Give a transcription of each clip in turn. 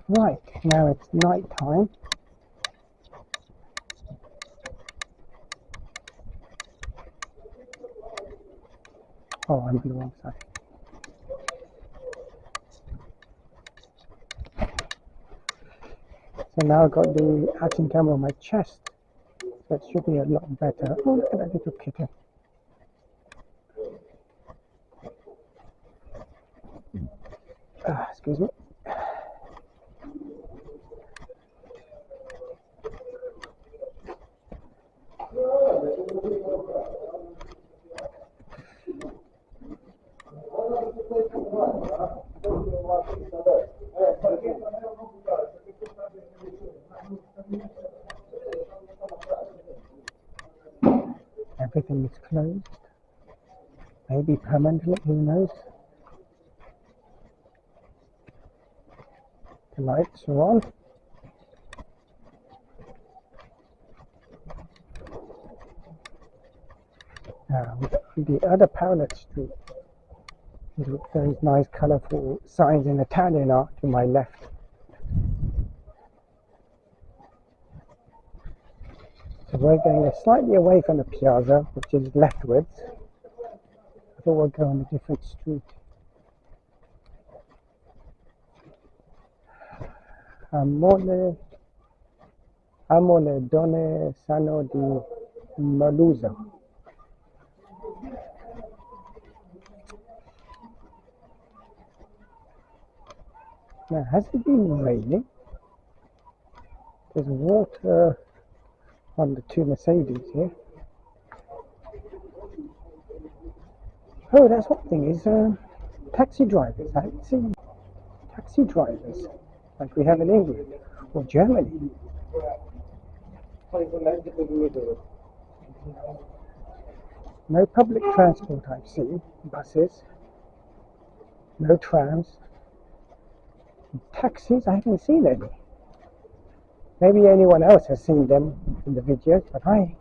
Right, now it's night time. Oh, I'm on the wrong side. So now I've got the action camera on my chest, so it should be a lot better. Oh, look at that little kitten. Excuse me. Everything is closed. Maybe permanently, who knows? The lights are on. The other parallel street with those nice colourful signs in Italian art to my left. So we're going slightly away from the piazza, which is leftwards. I thought we'll go on a different street. Amore donne sanno di Malusa. Now, has it been raining? There's water on the two Mercedes here. Oh, that's one thing is taxi drivers. I haven't seen taxi drivers like we have in England or Germany. No public transport I've seen, buses, no trams. Taxis, I haven't seen any. Maybe anyone else has seen them in the videos, but I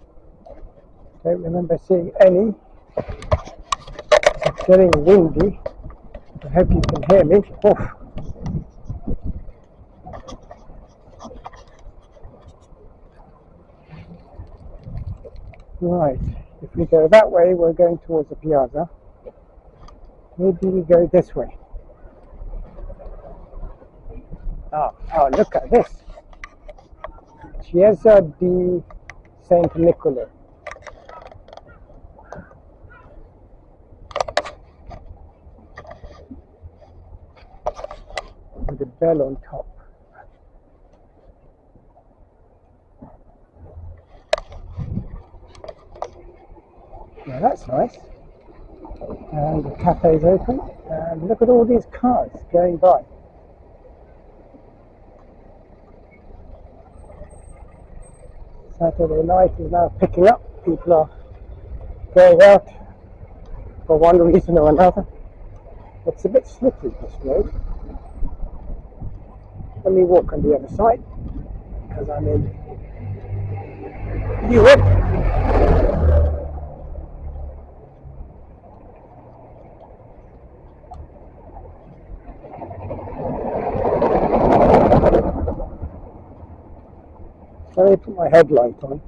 don't remember seeing any. It's getting windy. I hope you can hear me. Oof. Right, if we go that way, we're going towards the piazza. Maybe we go this way. Oh, look at this. Chiesa di Saint Nicola. With a bell on top. Now that's nice. And the cafe's open. And look at all these cars going by. Saturday night is now picking up. People are going out for one reason or another. It's a bit slippery, this road. Let me walk on the other side because I'm in Europe. Let me put my headlight on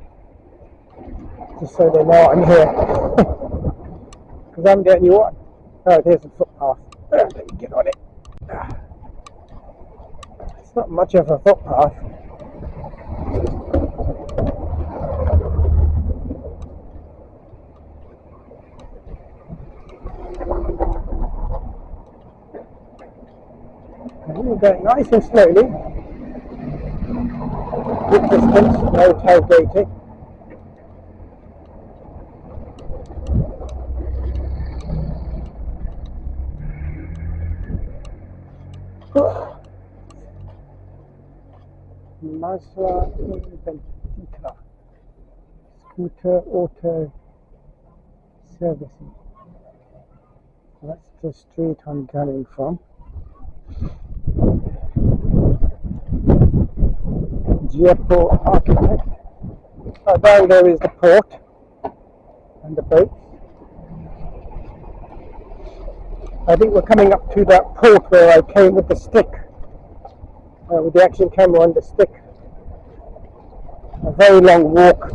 just so they know I'm here because I'm the only one. Oh, there's a footpath. Let me get on it. It's not much of a footpath. And we're going nice and slowly. Good distance, no tailgating. Mazara del Vallo, scooter auto servicing. That's the street I'm coming from. Airport architect. Down there is the port and the boats. I think we're coming up to that port where I came with the stick with the action camera on the stick. A very long walk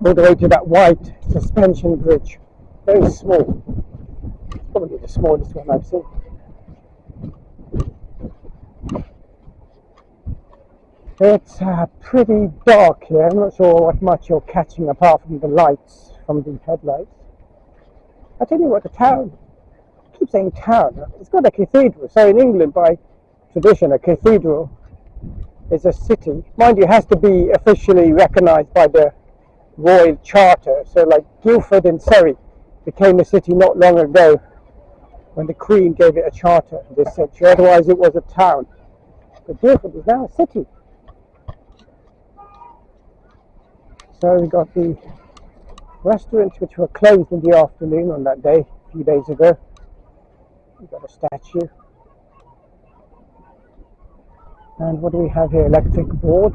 all the way to that white suspension bridge. Very small. Probably the smallest one I've seen. It's pretty dark here. I'm not sure what much you're catching apart from the lights, from the headlights. I tell you what, the town, I keep saying town, it's got a cathedral. So in England, by tradition, a cathedral is a city. Mind you, it has to be officially recognised by the Royal Charter. So like Guildford in Surrey became a city not long ago when the Queen gave it a charter this century. Otherwise it was a town. But Guildford is now a city. So we got the restaurants which were closed in the afternoon on that day, a few days ago. We got a statue. And what do we have here? Electric board.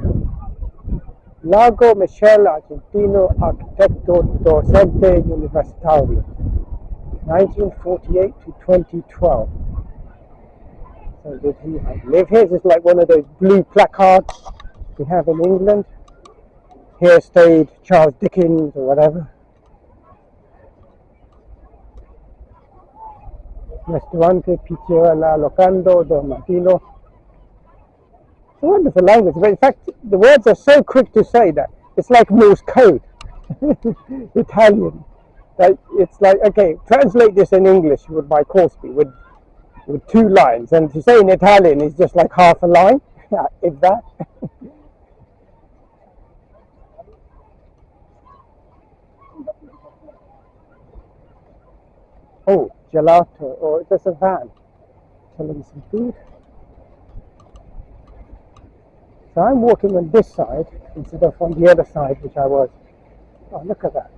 Lago Michele Argentino Arquitecto Docente Universitario, 1948 to 2012. So did he live here? It's like one of those blue placards we have in England. Here stayed Charles Dickens or whatever. Restaurante Pizzeria Locando do Martino. It's a wonderful language, but in fact the words are so quick to say that it's like Morse code. Italian. That it's like, okay, translate this in English with my course be with 2 lines, and to say in Italian is just like half a line, if that. Oh, gelato, or there's a van selling some food. So I'm walking on this side instead of on the other side, which I was. Oh, look at that.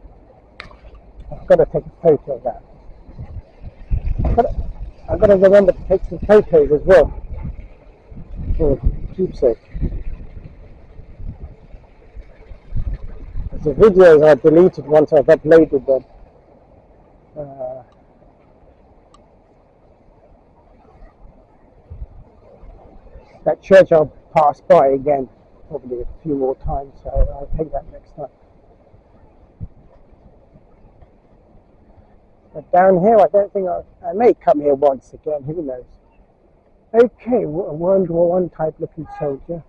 I've got to take a photo of that. I've got to remember to take some photos as well for keepsake. The videos are deleted once I've uploaded them. That church I'll pass by again, probably a few more times, so I'll take that next time. But down here, I don't think I may come here once again, who knows. Okay, a World War I type looking soldier.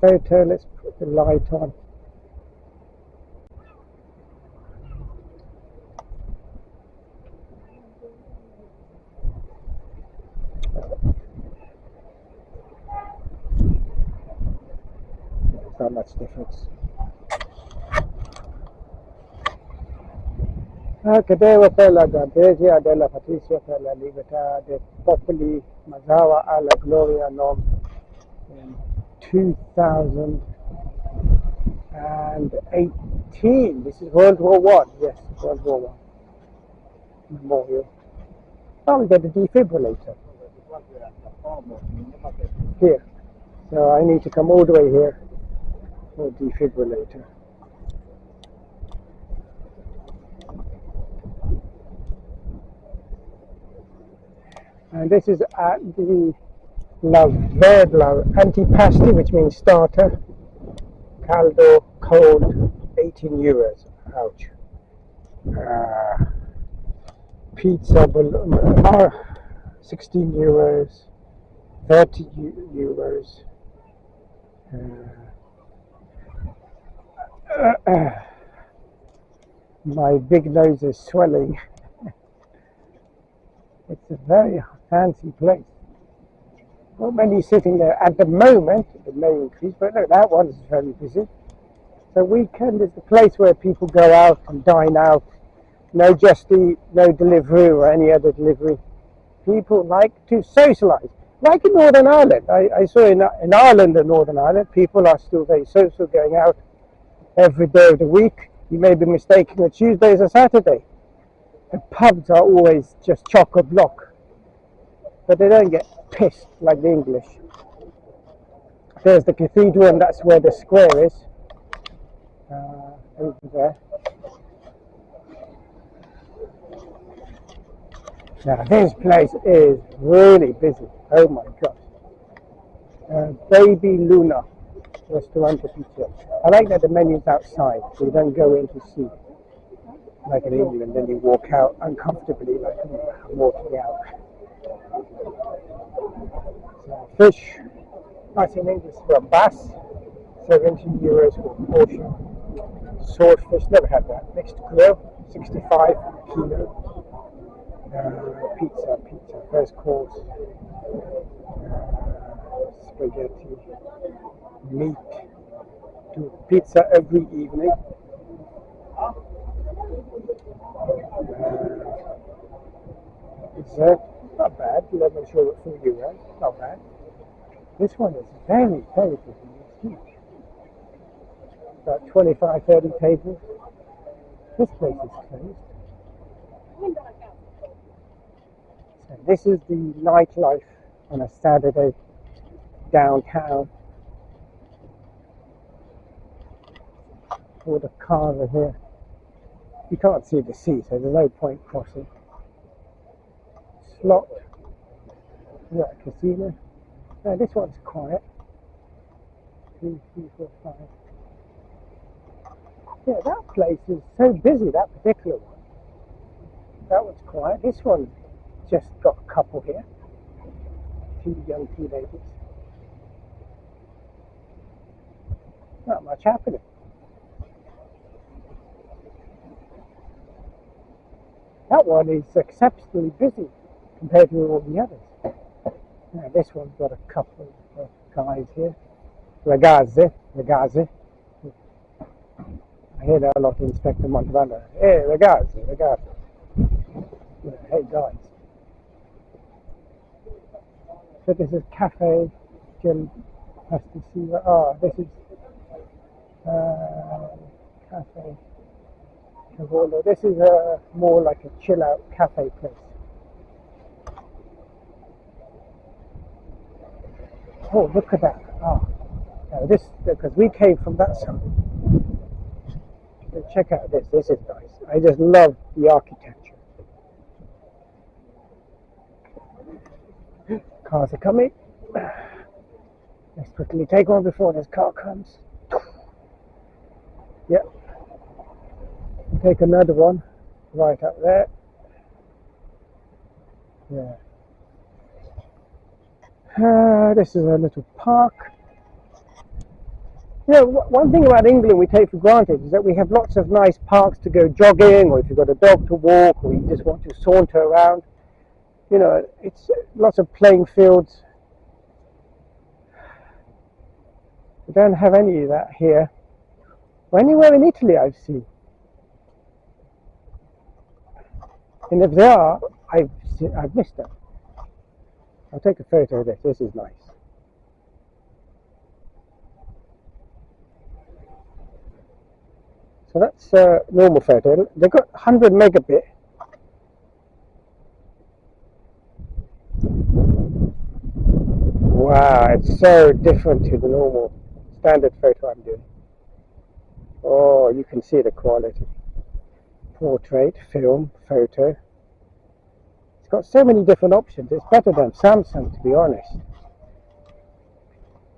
Photo, let's put the light on. Not much difference. Cadeva per la Gambresia della Patrizia per la Libertà dei Popoli Mazara alla Gloria Nom in 2018. This is World War One. Yes, World War One memorial. Oh, we got a defibrillator here. So I need to come all the way here for a defibrillator. And this is at the La Verla antipasti, which means starter. Caldo, cold, 18 euros. Ouch. Pizza, 16 euros. 30 euros. My big nose is swelling. It's a very fancy place. Not many sitting there at the moment. It may increase, but look, that one is very busy. So weekend is the place where people go out and dine out. No Just Eat, no delivery or any other delivery. People like to socialise. Like in Northern Ireland. I saw in Ireland and Northern Ireland, people are still very social, going out every day of the week. You may be mistaking a Tuesday as a Saturday. The pubs are always just chock-a-block, but they don't get pissed like the English. There's the cathedral, and that's where the square is, over there. Now this place is really busy. Oh my god. Baby Luna Restaurant Pizza. I like that the menu's outside, so you don't go in to see. Like in England, then you walk out uncomfortably, like I'm walking out. So fish, I think this for a bass, 70 euros for a portion. Swordfish, never had that. Mixed grill, 65 kilo. Pizza, first course. Spaghetti, meat. Do pizza every evening. Dessert, not bad. 11 euro for euros, not bad. This one is very, very busy. It's huge. About 25, 30 tables. This place is closed. So this is the nightlife on a Saturday downtown. All the cars are here. You can't see the sea, so there's no point crossing. Slot. Yeah, casino. No, this one's quiet. 2, 3, 4, 5. Yeah, that place is so busy, that particular one. That one's quiet. This one just got a couple here. 2 young teenagers. Not much happening. That one is exceptionally busy compared to all the others. Now, this one's got a couple of guys here. Ragazzi. I hear that a lot in Inspector Montalbano. Hey, ragazzi. Yeah, hey, guys. So this is Cafe Gel Pasticina. Oh, this is Cafe Cavolo. This is more like a chill out cafe place. Oh, look at that. Oh, now this, because we came from that side. So check out this. This is nice. I just love the architecture. Cars are coming. Let's quickly take one before this car comes. Yep. Take another one right up there. Yeah. This is a little park. You know, one thing about England we take for granted is that we have lots of nice parks to go jogging, or if you've got a dog to walk, or you just want to saunter around. You know, it's lots of playing fields. We don't have any of that here, or anywhere in Italy I've seen. And if there are, I've missed them. I'll take a photo of this. This is nice. So that's a normal photo. They've got 100 megabit. Wow, it's so different to the normal standard photo I'm doing. Oh, you can see the quality. Portrait, film, photo. It's got so many different options. It's better than Samsung, to be honest.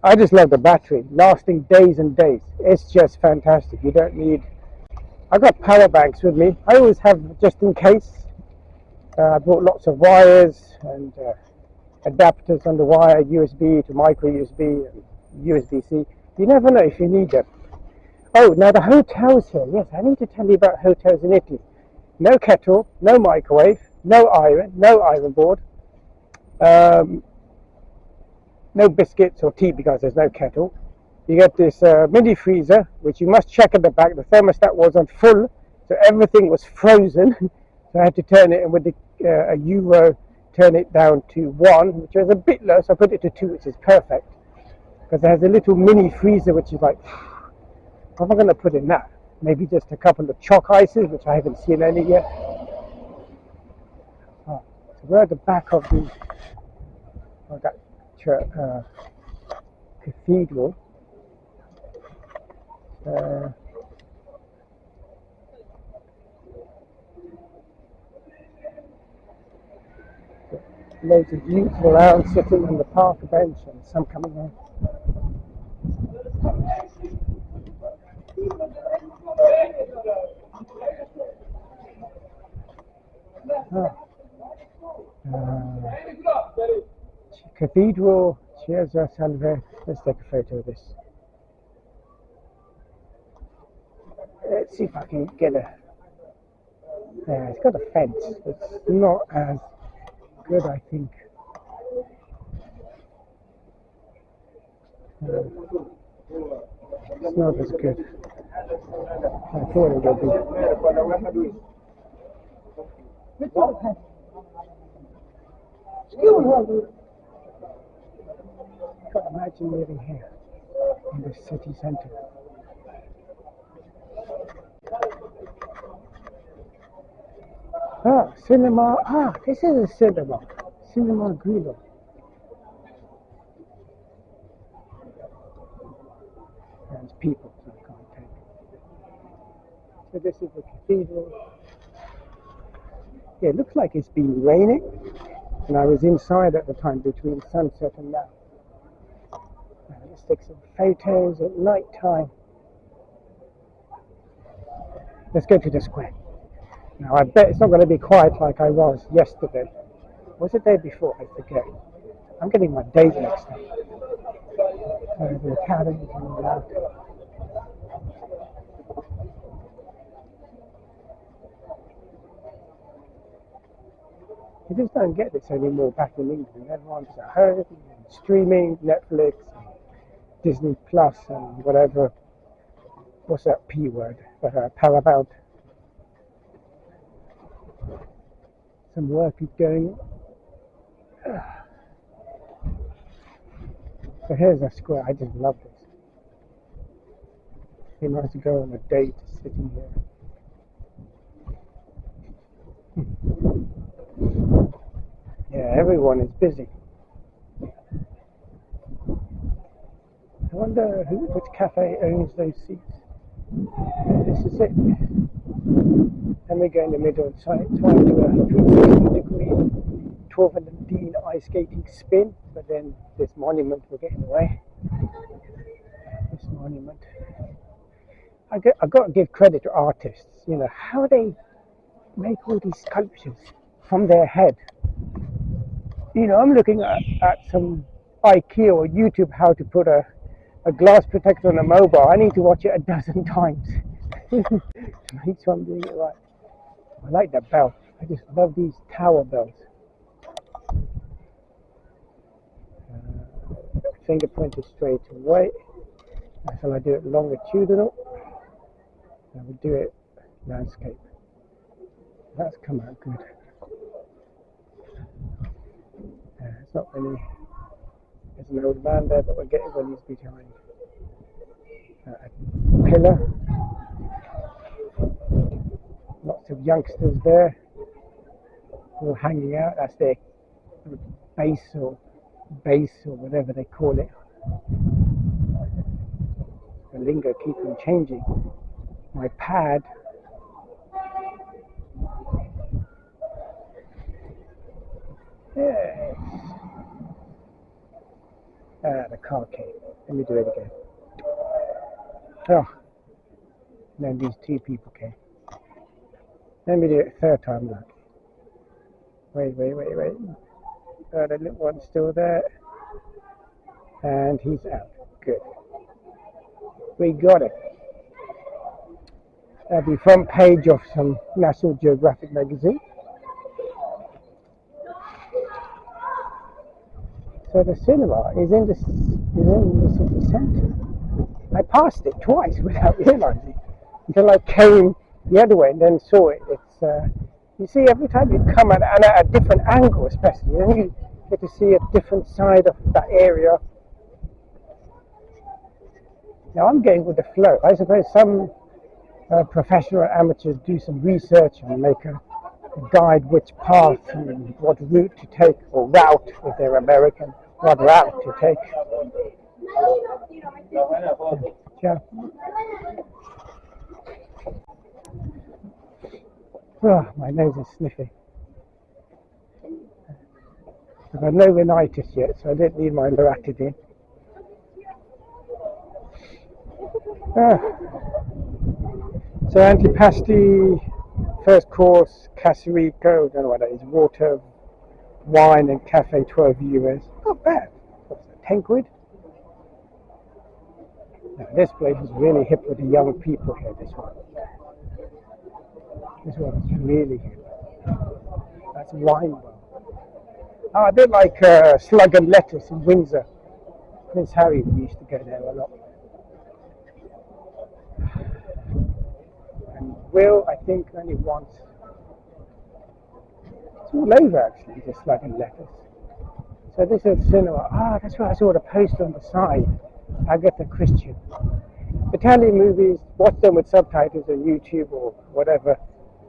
I just love the battery, lasting days and days. It's just fantastic. You don't need... I've got power banks with me. I always have, just in case. I brought lots of wires and adapters on the wire, USB to micro USB and USB-C. You never know if you need them. Oh, now the hotels here. Yes, I need to tell you about hotels in Italy. No kettle, no microwave, no iron board, no biscuits or tea because there's no kettle. You get this mini freezer, which you must check at the back. The thermostat was on full, so everything was frozen. So I had to turn it, and with a euro, turn it down to 1, which was a bit low, so I put it to 2, which is perfect. Because it has a little mini freezer, which is like, what am I going to put in that? Maybe just a couple of chalk ices, which I haven't seen any yet. Oh, so we're at the back of that cathedral. Loads of youths around sitting on the park bench and some coming in. Oh. Cathedral, Chiesa Salve. Let's take a photo of this. Let's see if I can get a. Yeah, it's got a fence. It's not as good, I think. It's not as good. I thought it would be. Can't imagine living here in the city centre. Ah, cinema. Ah, this is a cinema. Cinema Grillo. There's people, so I can't take it. So this is the cathedral. Yeah, it looks like it's been raining, and I was inside at the time between sunset and now. Let's take some photos at night time. Let's go to the square. Now I bet it's not going to be quiet like I was yesterday. Was it the day before? I forget. I'm getting my days mixed up. So the academy coming out. You just don't get this anymore back in England. Everyone's at home, streaming, Netflix, Disney Plus, and whatever. What's that P word? Paramount. Some work is going on. So here's a square. I just love this. He must go on a date sitting here. Yeah, everyone is busy. I wonder which cafe owns those seats. This is it. Then we go in the middle and try to do a 360-degree 12 and Dean ice skating spin, but then this monument will get in the way. This monument. I've got to give credit to artists. You know, how they make all these sculptures from their head. You know, I'm looking at some IKEA or YouTube how to put a glass protector on a mobile. I need to watch it a dozen times to make sure I'm doing it right. I like that bell. I just love these tower bells. Fingerprint is straight away. Shall I do it longitudinal? I will do it landscape. That's come out good. It's not really. There's an old man there, but we'll get it when he's behind. A pillar. Lots of youngsters there, all hanging out. That's their base or whatever they call it. The lingo keeps on changing. My pad. Yes. The car came. Let me do it again. Oh. And then these two people came. Let me do it a third time. Look. Wait. The little one's still there. And he's out. Good. We got it. That'll be front page of some National Geographic magazine. So the cinema is in the city centre. I passed it twice without realising until I came the other way and then saw it. It's you see, every time you come at a different angle, especially, then you get to see a different side of that area. Now I'm going with the flow. I suppose some professional amateurs do some research and make a guide which path and what route to take, or route if they're American, what route to take. Yeah. Oh, my nose is sniffing. got no rhinitis yet, so I didn't need my loratadine. So antipasti, first course, Casarico, I don't know what that is, water, wine and cafe, 12 euros. Not bad. What's that, 10 quid? Now, this place is really hip with the young people here, this one. This one is really hip. That's wine bar. Oh, a bit like Slug and Lettuce in Windsor. Prince Harry used to go there a lot. And Will, I think, only once. It's all over actually, the Slug and Lettuce. So this is cinema. Ah, that's where I saw the poster on the side. Agatha Christie. Italian movies, watch them with subtitles on YouTube or whatever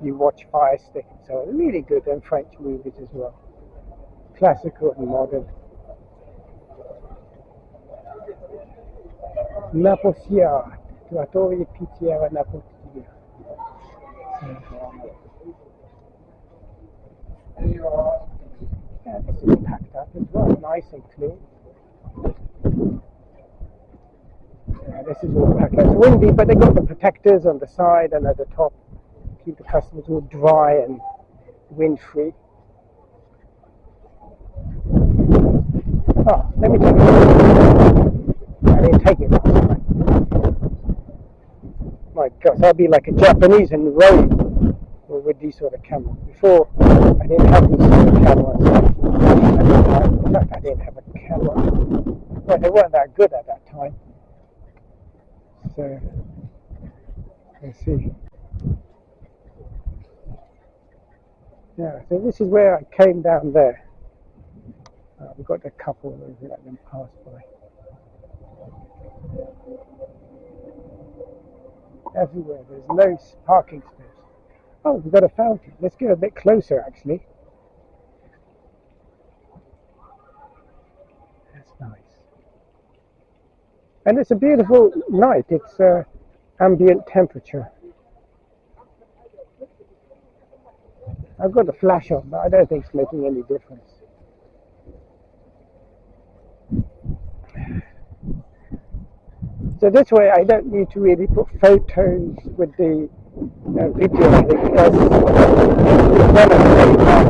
you watch, Fire Stick and so on. Really good, and French movies as well. Classical and modern. Naposia, Trattori Pizzeria Naposia. Yeah, this is packed up as well, nice and clean. Yeah, this is all packed up. It's windy, but they got the protectors on the side and at the top. Keep the customers all dry and wind-free. Oh, let me take it. I didn't take it last time. My God, I'll be like a Japanese in Rome with these sort of cameras. Before, I didn't have these sort of cameras. In fact, I didn't have a camera. Well, they weren't that good at that time. So, let's see. Yeah, so this is where I came down there. We've got a couple of those, let them pass by. Everywhere, there's no parking space. Oh, we've got a fountain. Let's get a bit closer, actually. That's nice. And it's a beautiful night. It's ambient temperature. I've got the flash on, but I don't think it's making any difference. So this way I don't need to really put photos with the video because it's done at the same time.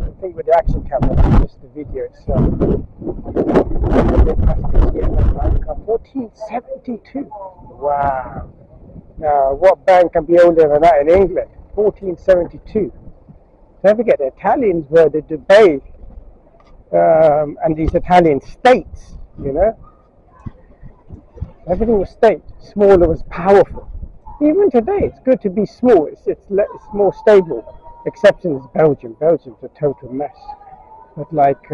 I think with the action camera, it's just the video itself. 1472. Wow. Now, what bank can be older than that in England? 1472. Don't forget, the Italians were the Dubai and these Italian states, you know. Everything was state. Smaller was powerful. Even today, it's good to be small. It's more stable. Exception is Belgium. Belgium's a total mess. But like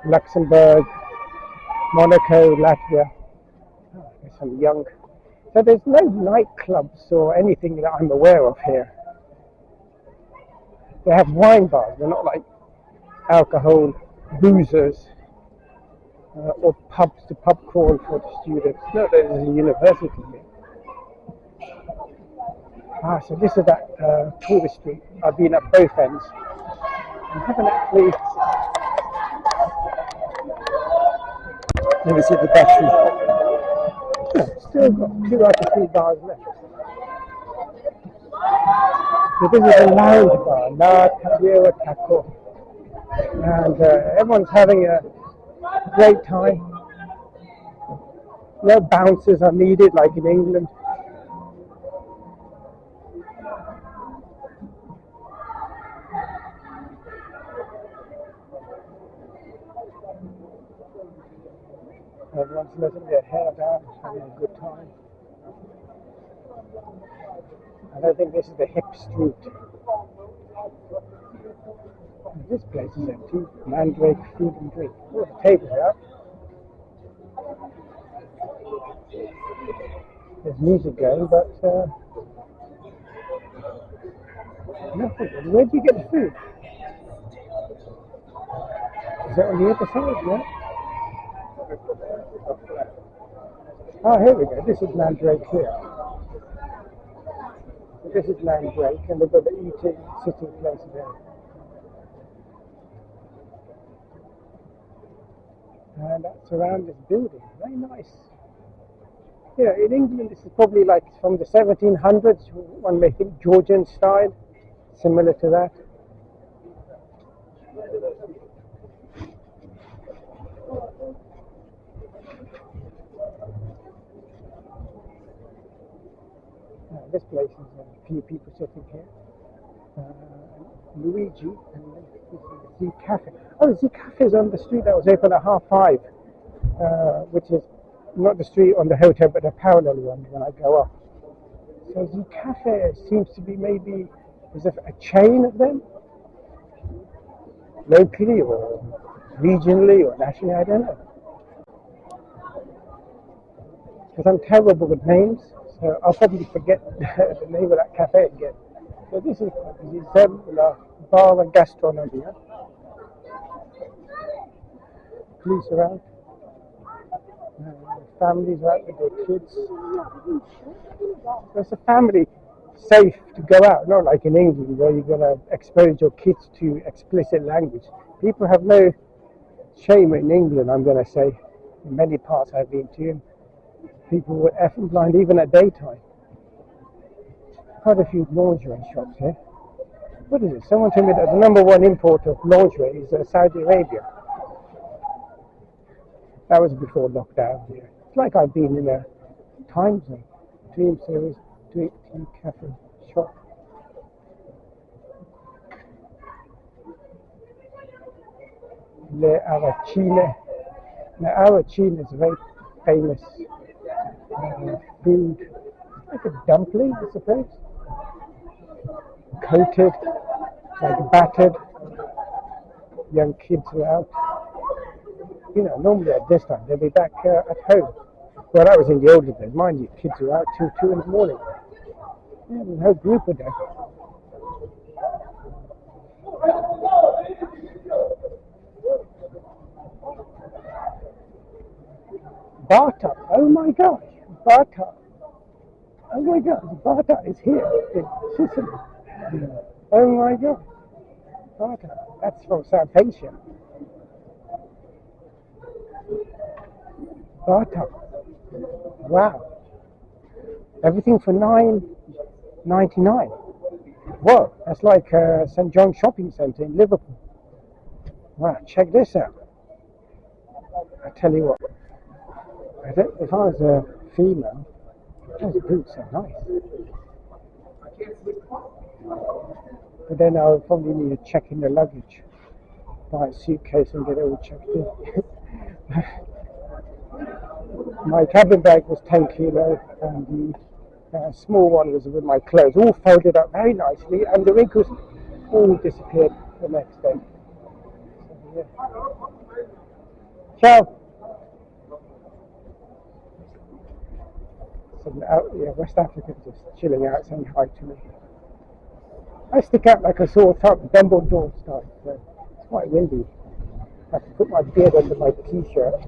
Luxembourg, Monaco, Latvia, there's some young. So there's no nightclubs or anything that I'm aware of here. They have wine bars. They're not like alcohol boozers or pubs to pub crawl for the students. No, there's a university here. So this is that tourist street. I've been at both ends. I haven't actually. Let me see the battery. Still got 2 out of 3 bars left. So this is a lounge bar, La Tagliera Taco. And everyone's having a great time. No bouncers are needed like in England. Everyone's letting their hair down, having a good time. I don't think this is the hip street. This place is empty. Mandrake Food and Drink. Oh, the tables are. There's music going, but nothing. Where do you get the food? Is that on the other side? Yeah. Oh, here we go. This is Mandrake here. So this is land break, and they've got the eating, sitting place there. And that's around this building. Very nice. Yeah, in England, this is probably like from the 1700s. One may think Georgian style, similar to that. This place is a few people sitting here. Luigi, and this is the Cafe. Oh, the Cafe is on the street that was open at 5:30, which is not the street on the hotel, but the parallel one when I go up. So the Cafe seems to be maybe, is it a chain of them? Locally or regionally or nationally, I don't know. Because I'm terrible with names, so I'll probably forget the name of that cafe again. So this is the bar and gastronomy. Police around. Families out with their kids. So it's a family safe to go out, not like in England where you're going to expose your kids to explicit language. People have no shame in England, I'm going to say. In many parts I've been to, people were effing blind even at daytime. Quite a few lingerie shops here. What is it? Someone told me that the number one import of lingerie is Saudi Arabia. That was before lockdown here. It's like I've been in a time zone. Dream series, tea cafe shop. Le Aracine. Now, Aracine is a very famous food, like a dumpling, I suppose. Coated, like battered. Young kids are out. You know, normally at this time they'll be back at home. Well, that was in the older days. Mind you, kids are out till 2 in the morning. Yeah, there's a whole group of them. Barta, oh my gosh, Barta. Oh my gosh, Barta is here in Sicily. Oh my god, Barta, that's from South Asia. Barta, wow. Everything for $9.99. Whoa, that's like St. John's Shopping Centre in Liverpool. Wow, check this out. I tell you what, if I was a female, those boots are nice. But then I'll probably need to check in the luggage. Buy a suitcase and get it all checked in. My cabin bag was 10 kilo and the small one was with my clothes, all folded up very nicely, and the wrinkles all disappeared the next day. So, yeah. Ciao! West Africans just chilling out, saying hi to me. I stick out like a sore thumb, Dumbledore style, so it's quite windy. I have to put my beard under my t-shirt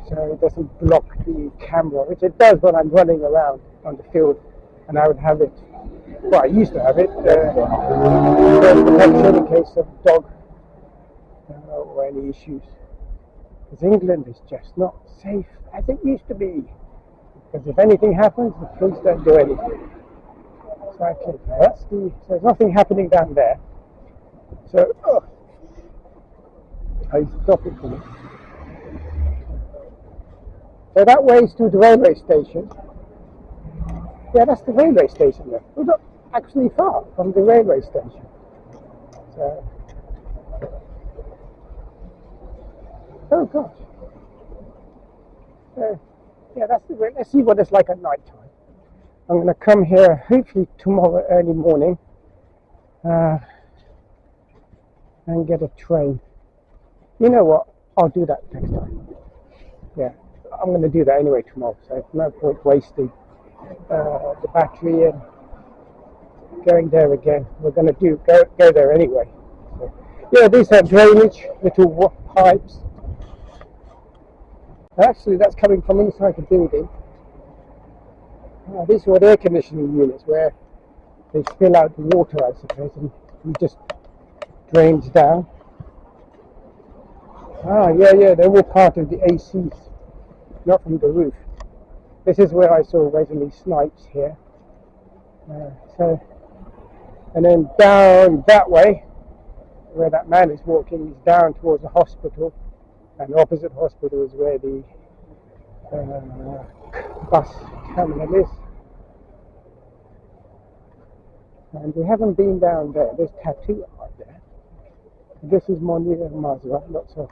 so it doesn't block the camera, which it does when I'm running around on the field, and I would have it, well, I used to have it, for protection in case of dog or any issues. Because England is just not safe as it used to be. Because if anything happens, the police don't do anything. Exactly. So there's nothing happening down there. So, I stop it for me. So that way is to the railway station. Yeah, that's the railway station there. We're not actually far from the railway station. So, oh gosh. Yeah, that's the way. Let's see what it's like at night time. I'm going to come here hopefully tomorrow early morning and get a train. You know what? I'll do that next time. Yeah, I'm going to do that anyway tomorrow, so there's no point wasting the battery and going there again. We're going to go there anyway. So, yeah, these are drainage, little pipes. Actually, that's coming from inside the building. These were air conditioning units where they spill out the water, I suppose, and it just drains down. Ah, yeah, they're all part of the ACs, not from the roof. This is where I saw Wesley Snipes here. And then down that way, where that man is walking, is down towards the hospital, and the opposite hospital is where the bus terminal is. And we haven't been down there. There's tattoo art there. This is Monir and Mazara, lots of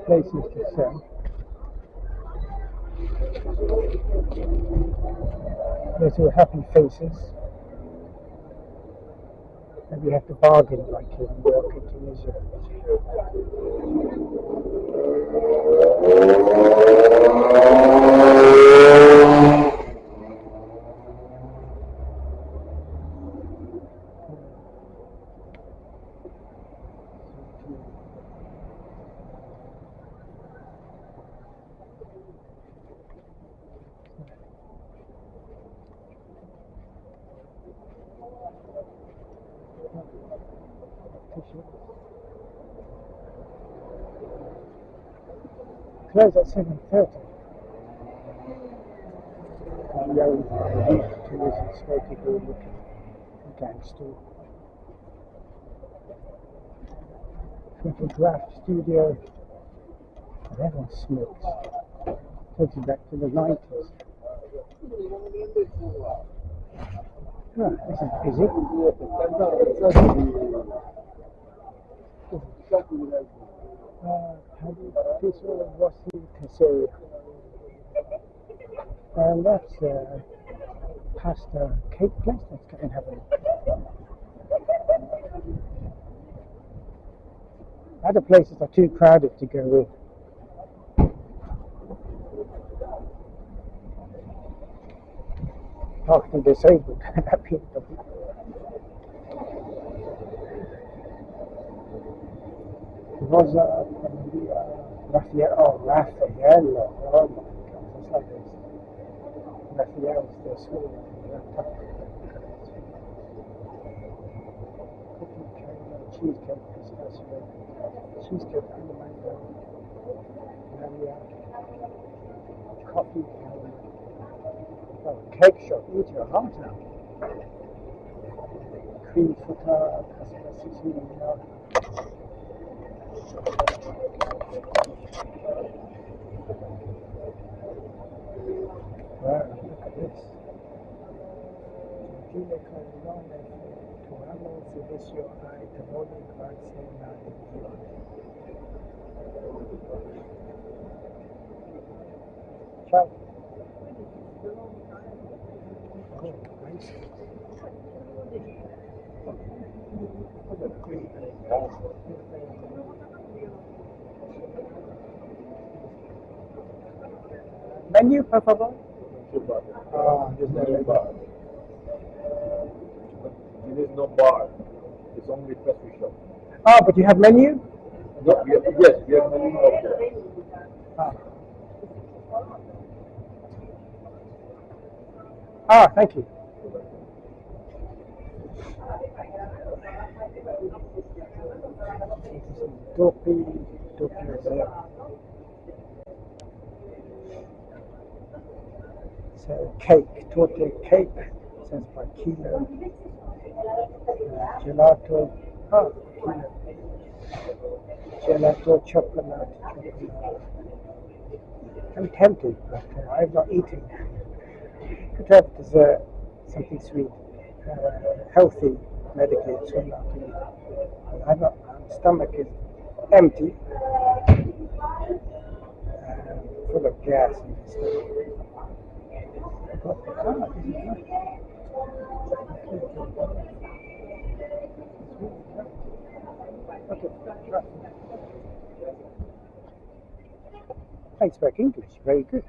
places to sell. There's all happy faces. And you have to bargain like in New York and Tunisia. Close at 7:30. A young Tunisian smoky good looking gangster. Photograph studio. Everyone smokes. Takes you back to the 90s. Oh, this is busy. And that's pasta cake place. Let's go and have a look. Other places are too crowded to go in. Partly disabled at people. Rosa, Raffaello. Oh my God, it's like this. Raphael's their school. Cookie caramel, cheesecake, pistachio, cheesecake under mango, coffee caramel. Oh, cake shop, eat your heart out. Cream feta, pasta Sicily. Wow, look at this. Gentile Corleone, Tuamo, Servizio ai Tavoli, Grazie, Ciao. Oh, nice. Menu, por favor. There's no bar. There is no bar. It's only pastry shop. Ah, but you have menu? No, yes, we have menu also. Thank you. Doppy Zero. So cake, torte cake, says by kilo. Gelato, kilo. Gelato, chocolate. I'm tempted, but I've not eaten. Could have dessert, something sweet, healthy, medically, so not to eat. My stomach is empty, full of gas and stuff. This is nice. Okay, right. I speak English, very good.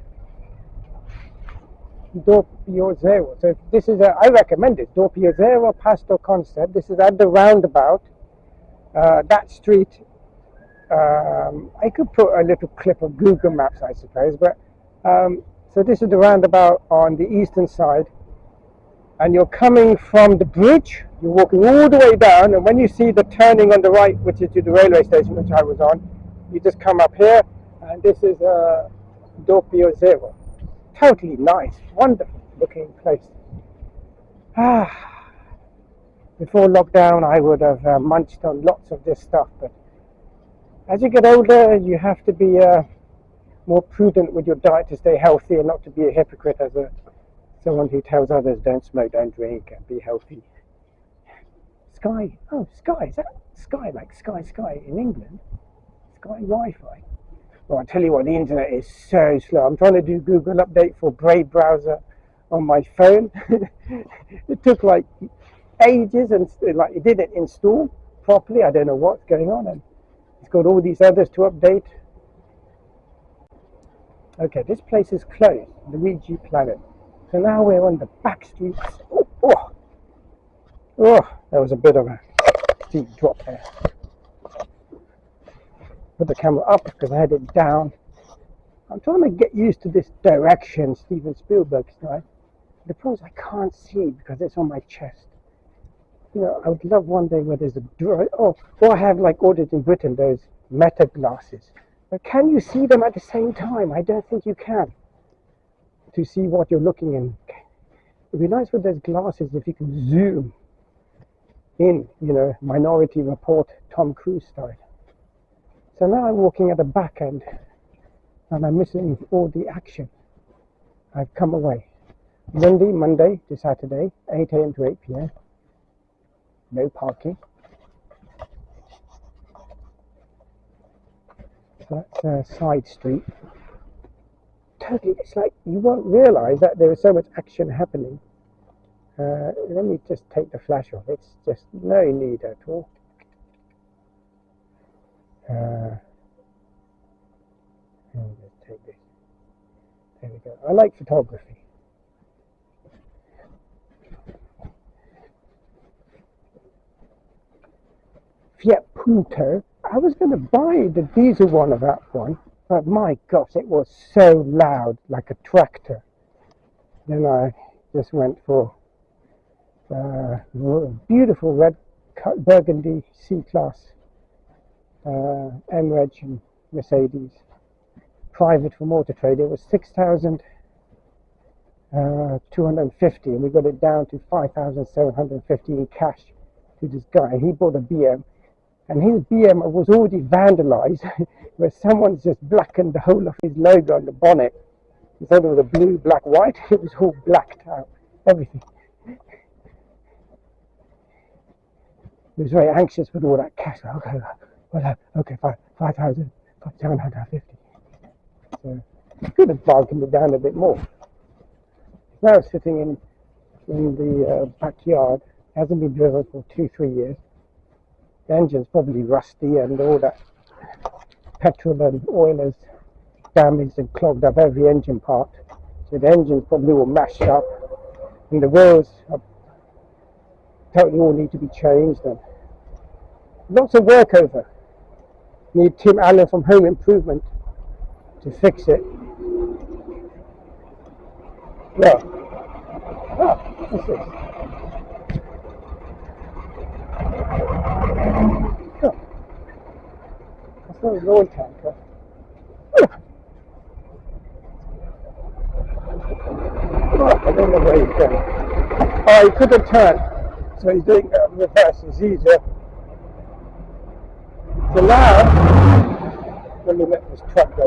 Doppio Zero. So this is I recommend it. Doppio Zero Pasto Concept. This is at the roundabout. That street. I could put a little clip of Google Maps, I suppose. But so this is the roundabout on the eastern side. and you're coming from the bridge, you're walking all the way down, and when you see the turning on the right, which is to the railway station, which I was on, you just come up here, and this is Doppio Zero. Totally nice, wonderful looking place. Before lockdown, I would have munched on lots of this stuff, but as you get older, you have to be more prudent with your diet to stay healthy and not to be a hypocrite as someone who tells others don't smoke, don't drink, and be healthy. Sky, oh, Sky, is that Sky, like Sky in England? Sky Wi-Fi. Well, I'll tell you what, the internet is so slow. I'm trying to do Google update for Brave browser on my phone. It took like ages, and like it didn't install properly. I don't know what's going on, and it's got all these others to update. Okay, this place is closed, Luigi Planet. So now we're on the back streets. Oh, there was a bit of a steep drop there. Put the camera up because I had it down. I'm trying to get used to this direction Steven Spielberg style. The problem is I can't see because it's on my chest. You know, I would love one day where there's or I have like ordered in Britain those meta glasses. But can you see them at the same time? I don't think you can. To see what you're looking in. It'd be nice with those glasses if you can zoom in, you know, Minority Report, Tom Cruise style. So now I'm walking at the back end and I'm missing all the action. I've come away. Monday to Saturday, 8 a.m. to 8 p.m. No parking. So that's a side street. Totally, it's like you won't realise that there is so much action happening. Let me just take the flash off. It's just no need at all. Let me just take this. There we go. I like photography. Fiat Punto. I was going to buy the diesel one of that one, but my gosh, it was so loud, like a tractor. Then I just went for beautiful red burgundy C-Class M-Reg and Mercedes. Private from Auto Trade. It was 6,250, and we got it down to 5,750 in cash to this guy. He bought a BM, and his BM was already vandalized, where someone's just blackened the whole of his logo on the bonnet. Instead of the blue, black, white, it was all blacked out, everything. He was very anxious with all that cash. Okay, 5,750. So could have bargained it down a bit more. It's now sitting in the backyard. It hasn't been driven for 2-3 years. The engine's probably rusty, and all that petrol and oil has damaged and clogged up every engine part. So the engine's probably all mashed up, and the wheels are totally all need to be changed, and lots of work over. Need Tim Allen from Home Improvement to fix it. Yeah. What's this? Oh, that's not an oil tanker. I don't know where he's going. Oh, he could have turned, so he's doing reverse. It's easier. So now, let me let this truck go.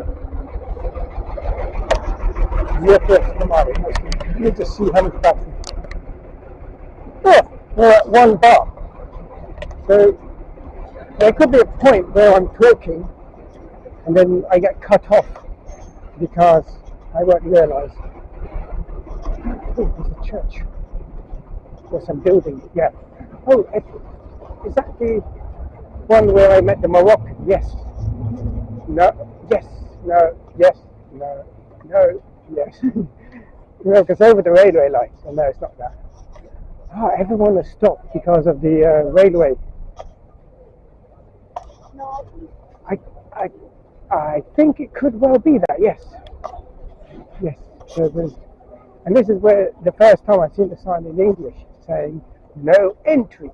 Come on, let me just see how much battery. Oh, we're at 1 bar. So there could be a point where I'm talking and then I get cut off because I won't realise. Oh, there's a church. There's some building, yeah. Oh, is that the one where I met the Moroccan? Yes. No. Yes. No. Yes. No. No. Yes. No, because over the railway lights. Oh, no, it's not that. Oh, everyone has stopped because of the railway. No. I think it could well be that. Yes. Yes. So there's And this is where the first time I've seen the sign in English saying no entry.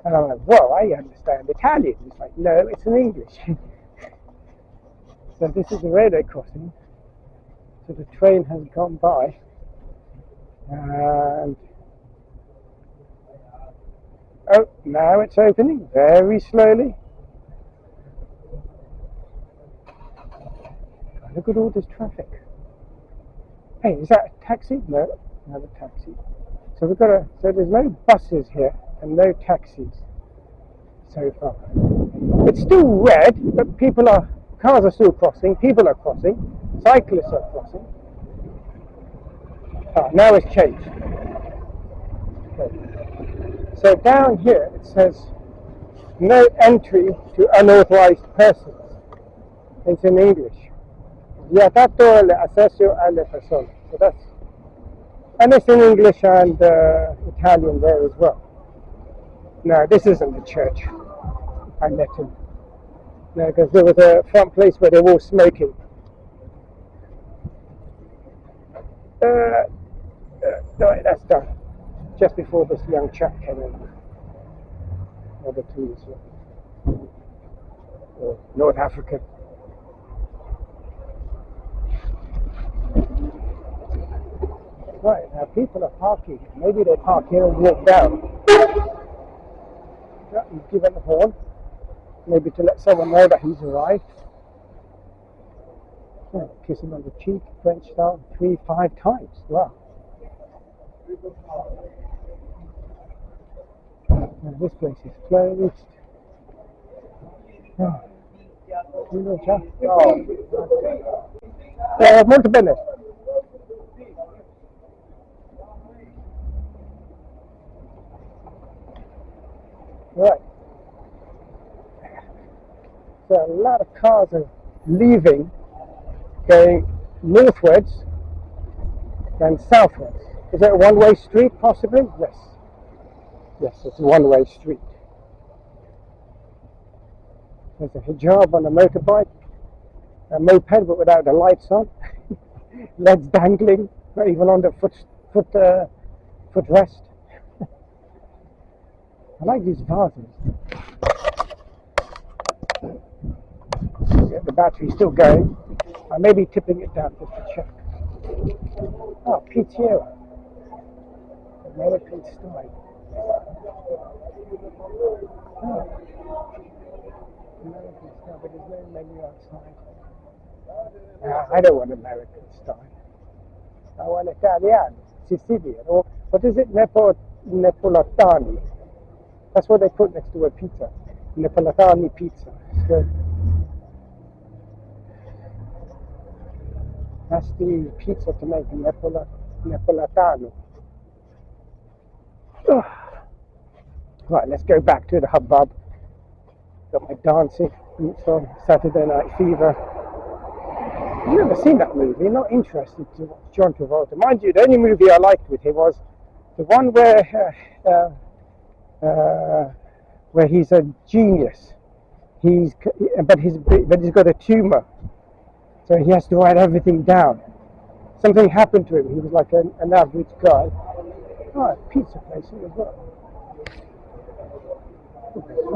And I'm like, whoa, I understand Italian. It's like, no, it's in English. So this is the railway crossing. So the train has gone by. And oh, now it's opening very slowly. Look at all this traffic. Hey, is that a taxi? No, another taxi. So so there's no buses here and no taxis so far. It's still red, but cars are still crossing, people are crossing, cyclists are crossing. Now it's changed. Okay. So down here it says no entry to unauthorized persons. It's in English. Vietato l'accesso alle persone. So and it's in English and Italian there as well. No, this isn't the church. I met him. No, because there was a front place where they were all smoking. No, that's done. Just before this young chap came in. Another two as well. North African. Right, now people are parking. Maybe they park here and walk down. He's given a horn, maybe to let someone know that he's arrived. Oh, kiss him on the cheek, French style, 3-5 times. Wow. Now this place is closed. Molto bene. Right. So a lot of cars are leaving, going northwards and southwards. Is it a one-way street possibly? Yes. Yes, it's a one-way street. There's a hijab on a motorbike, a moped but without the lights on, legs dangling, not even on the footrest. I like these vases. The battery's still going. I may be tipping it down just to check. Oh, Pizzera. American style. Oh. American style, but there's no menu outside. I don't want American style. I want Italian, Sicilian, or what is it? Neapolitani. That's what they put next to a pizza. Neapolitani pizza. So that's the pizza to make Neapolitano. Right, let's go back to the hubbub. Got my dancing boots on, Saturday Night Fever. I've never seen that movie, not interested to watch John Travolta. Mind you, the only movie I liked with him was the one where he's a genius. But he's got a tumor, so he has to write everything down. Something happened to him. He was like an average guy. Oh, pizza place here as well. No,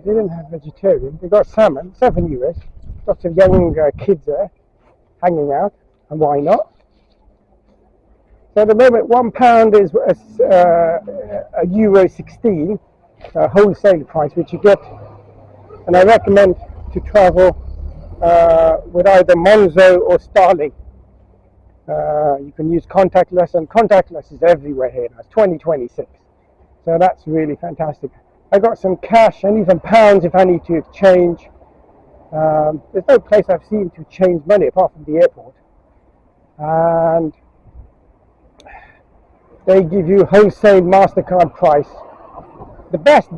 they didn't have vegetarian. They got salmon, €7. Lots of young kids there hanging out, and why not? So at the moment, £1 is a €1.16 wholesale price, which you get, and I recommend to travel with either Monzo or Starlink. You can use contactless, and contactless is everywhere here now. It's 2026, so that's really fantastic. I got some cash and even pounds if I need to exchange. There's no place I've seen to change money apart from the airport. And they give you wholesale MasterCard price. The best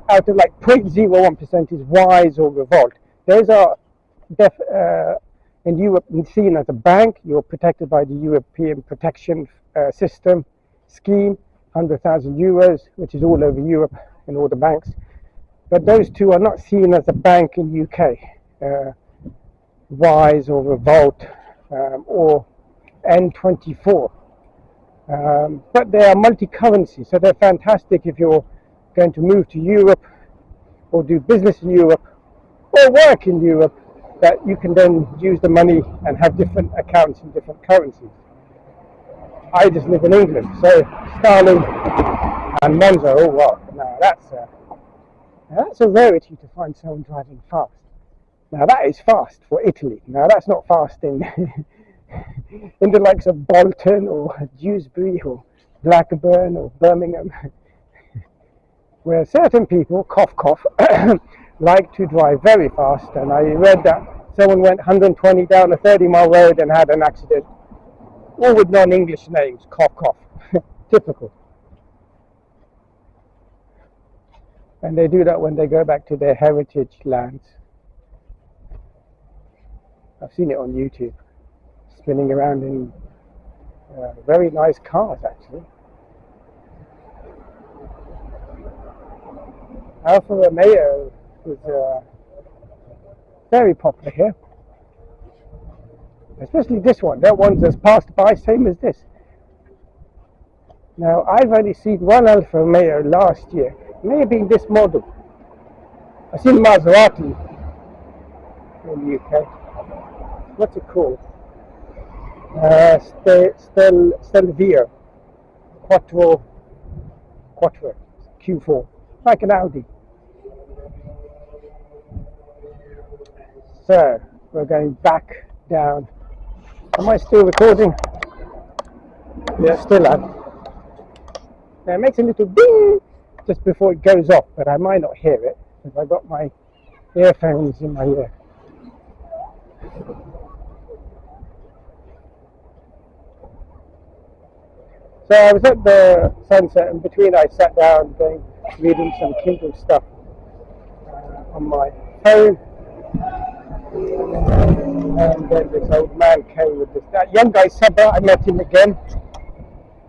out of like 0.01% is Wise or Revolt. Those are in Europe seen as a bank. You're protected by the European Protection System scheme, €100,000, which is all over Europe in all the banks. But those two are not seen as a bank in UK. Wise or Revolt or N24. But they are multi-currency, so they're fantastic if you're going to move to Europe or do business in Europe or work in Europe, that you can then use the money and have different accounts in different currencies. I just live in England, so sterling and Monzo, oh wow, now that's a rarity to find someone driving fast. Now that is fast for Italy. Now that's not fast in in the likes of Bolton or Dewsbury or Blackburn or Birmingham, where certain people, cough cough, like to drive very fast. And I read that someone went 120 down a 30-mile road and had an accident, all with non-English names, cough cough, typical. And they do that when they go back to their heritage lands. I've seen it on YouTube, spinning around in very nice cars actually. Alfa Romeo is very popular here, especially this one. That one just passed by, same as this. Now I've only seen one Alfa Romeo last year. It may have been this model. I've seen Maserati in the UK. What's it called? Stelvio Quattro Q4, like an Audi. So we're going back down. Am I still recording? Yeah, still am. Now it makes a little ding just before it goes off, but I might not hear it because I got my earphones in my ear. So I was at the sunset, and between I sat down reading some Kindle stuff on my phone, and then this old man came with that young guy Seba. I met him again,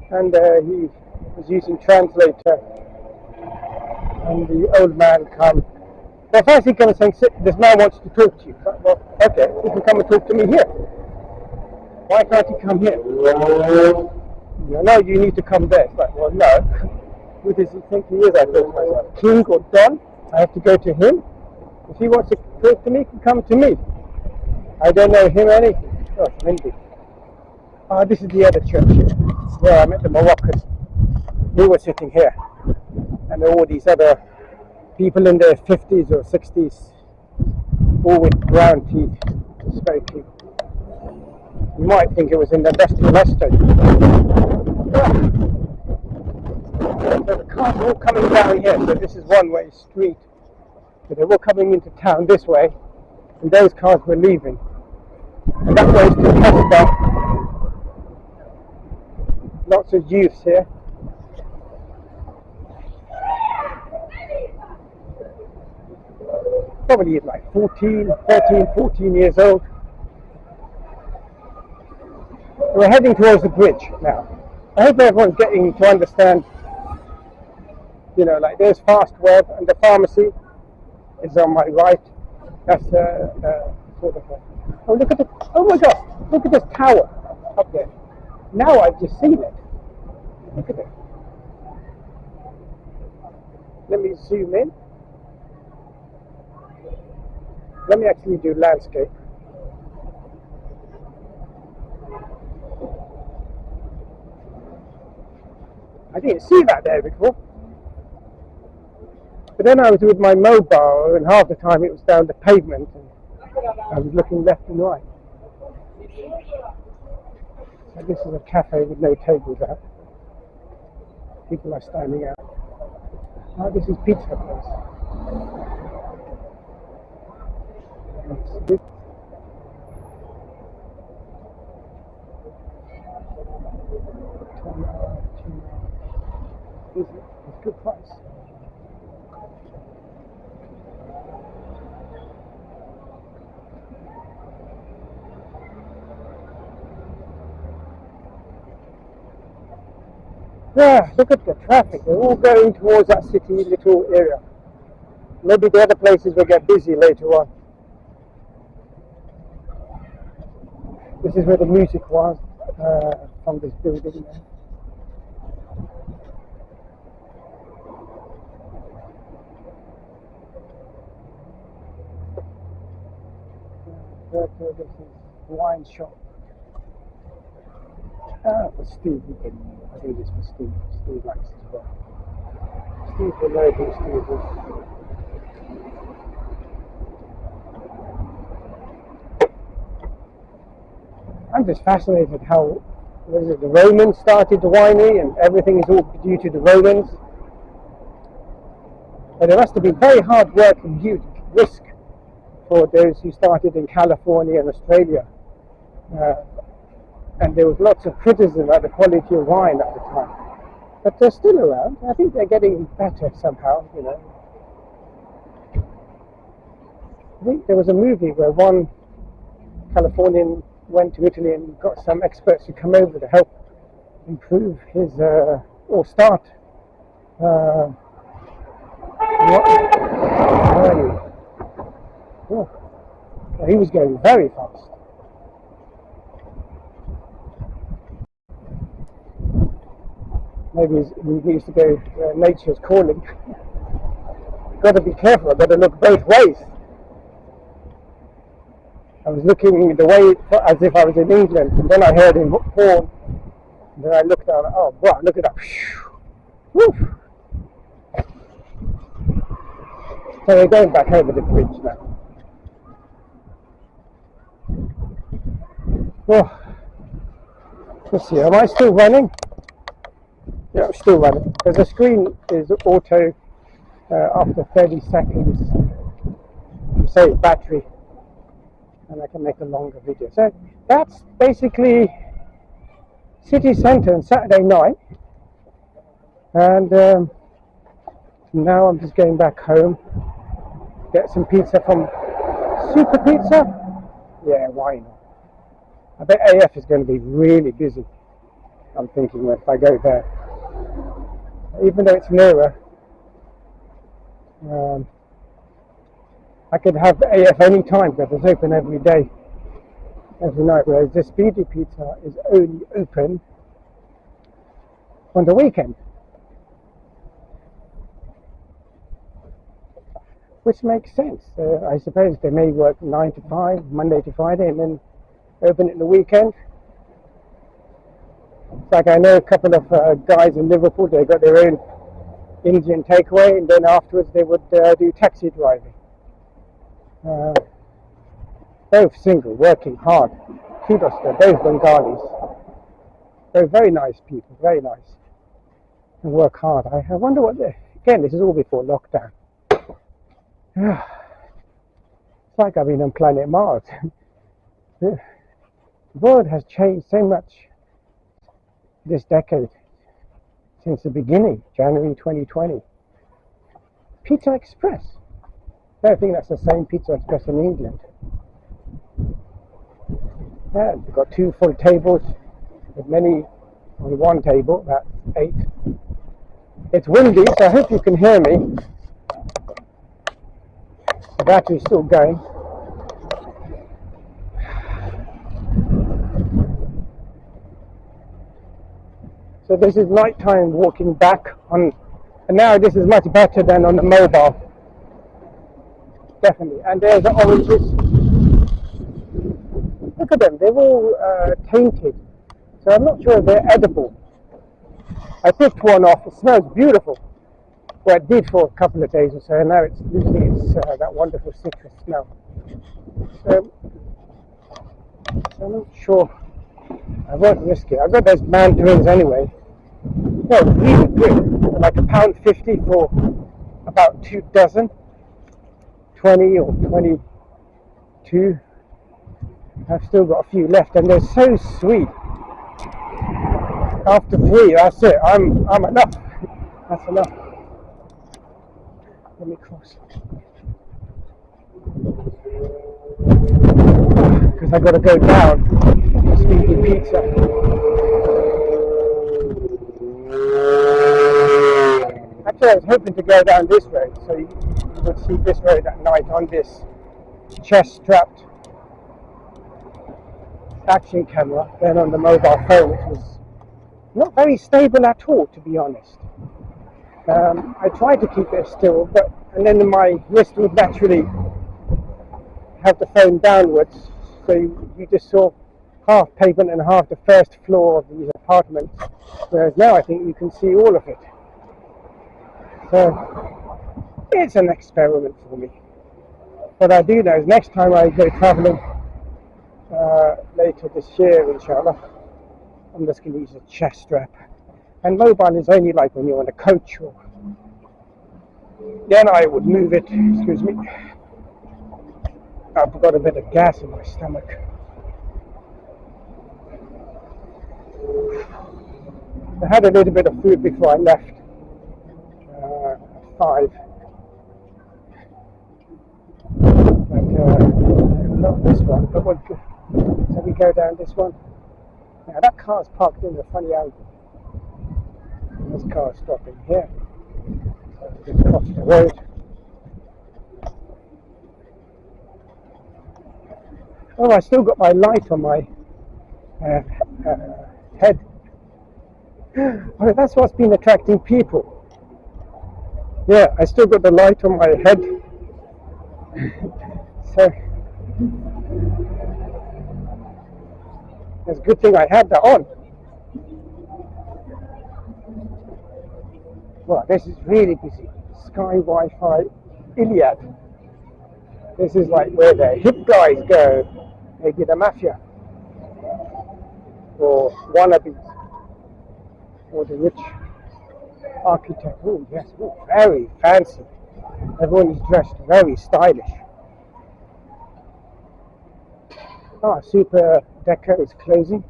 and he was using translator, and the old man come. Well, first he comes saying, "This man wants to talk to you." Well, okay, he can come and talk to me here. Why can't he come here? No, you need to come there. It's like, well, no. Who does he think he is? I thought to myself, King or Don? I have to go to him. If he wants to talk to me, he can come to me. I don't know him anything. Oh, it's windy. This is the other church here, where I met the Moroccans. They were sitting here, and all these other people in their 50s or 60s, all with brown teeth, smoking. You might think it was in the industrial estate. So the cars are all coming down here, so this is one-way street. So they're all coming into town this way, and those cars were leaving. And that way is to Casper. Lots of youths here. Probably like 14 years old. We're heading towards the bridge now. I hope everyone's getting to understand, like there's Fast Web and the pharmacy is on my right. That's sort of oh, look at it. Oh my gosh, look at this tower up there. Now I've just seen it. Look at it. Let me zoom in. Let me actually do landscape. I didn't see that there before. But then I was with my mobile, and half the time it was down the pavement, and I was looking left and right. So this is a cafe with no tables out. People are standing out. Oh, this is pizza place. It's good. It's good price. Yeah, look at the traffic. They're all going towards that city little area. Maybe the other places will get busy later on. This is where the music was from this building there. This is wine shop. For Steve, I think it's for Steve. Steve likes it as well. Steve will know who Steve is. I'm just fascinated how the Romans started the winery and everything is all due to the Romans. But it must have been very hard work and huge risk for those who started in California and Australia. And there was lots of criticism about the quality of wine at the time. But they're still around. I think they're getting better somehow, you know. I think there was a movie where one Californian went to Italy and got some experts to come over to help improve his, or start, where are you? Oh, he was going very fast. Maybe he needs to go where nature's calling. Got to be careful, I've got to look both ways. I was looking the way as if I was in England, and then I heard him horn. And then I looked down, oh wow, look at that. Woo. So we're going back over the bridge now. Oh. Let's see, am I still running? Yeah, I'm still running. Because the screen is auto after 30 seconds. You save battery. And I can make a longer video. So that's basically city centre on Saturday night. And now I'm just going back home. Get some pizza from Super Pizza. Yeah, why not? I bet AF is going to be really busy. I'm thinking if I go there. Even though it's nearer, I could have AF any time because it's open every day, every night, whereas this Speedy Pizza is only open on the weekend. Which makes sense. I suppose they may work 9 to 5, Monday to Friday, and then open it the weekend. It's like I know a couple of guys in Liverpool, they got their own Indian takeaway, and then afterwards they would do taxi driving. Both single, working hard. Kudos to both Bengalis. They're very nice people, very nice. And work hard. I wonder what again, this is all before lockdown. It's like I've been on planet Mars. The world has changed so much this decade, since the beginning, January 2020. Pizza Express. I don't think that's the same Pizza Express in England. Yeah, they've got 2 full tables, with many on one table, that's 8. It's windy, so I hope you can hear me. The battery's still going. So this is nighttime walking back on, and now this is much better than on the mobile. Definitely. And there's the oranges. Look at them, they're all tainted. So I'm not sure if they're edible. I picked one off, it smells beautiful. Well, it did for a couple of days or so, and now it's losing its that wonderful citrus smell. So I'm not sure. I won't risk it. I've got those mandarins anyway. They're really good. Like £1.50 for about 2 dozen, 20 or 22. I've still got a few left, and they're so sweet. After 3, that's it. I'm enough. That's enough. Let me cross. Because I got to go down. Speedy pizza. Actually, I was hoping to go down this road, so you would see this road at night on this chest-strapped action camera, then on the mobile phone, which was not very stable at all, to be honest. I tried to keep it still, and then my wrist would naturally have the phone downwards, so you just saw half pavement and half the first floor of these apartments, whereas now I think you can see all of it. So it's an experiment for me. What I do know is next time I go travelling later this year, inshallah, I'm just going to use a chest strap. And mobile is only like when you're on a coach, or then I would move it. Excuse me. I've got a bit of gas in my stomach. I had a little bit of food before I left. 5. But not this one, but what? So we go down this one. Now that car's parked in a funny angle. This car's stopping here. So we just cross the road. Oh, I still got my light on my head. Oh, that's what's been attracting people. Yeah, I still got the light on my head. So it's a good thing I had that on. Well, this is really busy. Sky Wi-Fi Iliad. This is like where the hip guys go. Maybe the mafia. Or wannabes. Or the rich architect. Oh, yes. Oh, very fancy. Everyone is dressed very stylish. Super Deco is closing.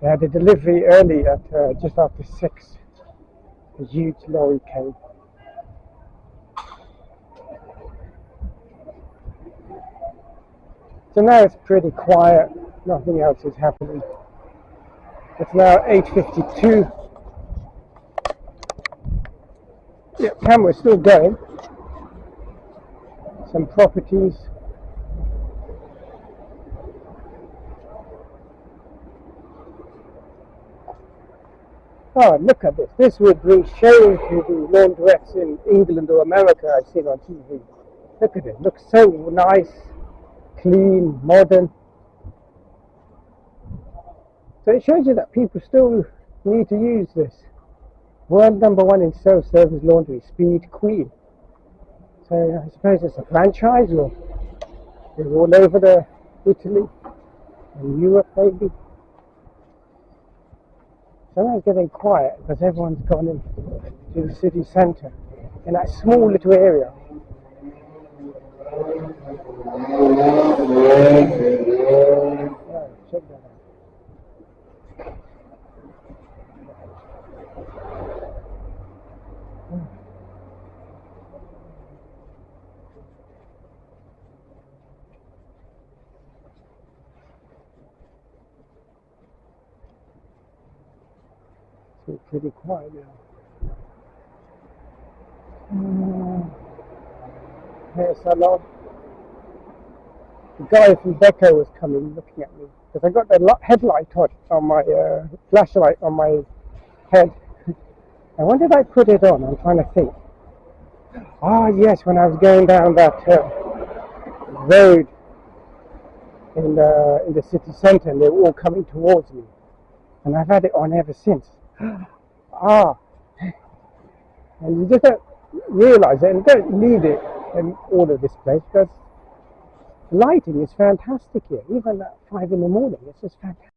They had a delivery early at just after 6. A huge lorry came. So now it's pretty quiet. Nothing else is happening. It's now 8:52. Yeah, camera's still going. Some properties. Oh, look at this. This would bring shame to the laundrettes in England or America I've seen on TV. Look at it. Looks so nice, clean, modern. So it shows you that people still need to use this. World #1 in self-service laundry, Speed Queen. So I suppose it's a franchise, or it's all over Italy and Europe maybe. So now it's getting quiet because everyone's gone into the city centre in that small little area. Oh, check that out. It's pretty quiet now. Hair salon. The guy from Deco was coming looking at me because I got the headlight on my flashlight on my head. And when did I put it on? I'm trying to think. Ah, yes, when I was going down that road in the city centre, and they were all coming towards me, and I've had it on ever since. And you just don't realise it and don't need it in all of this place because lighting is fantastic here, even at 5 in the morning. It's just fantastic.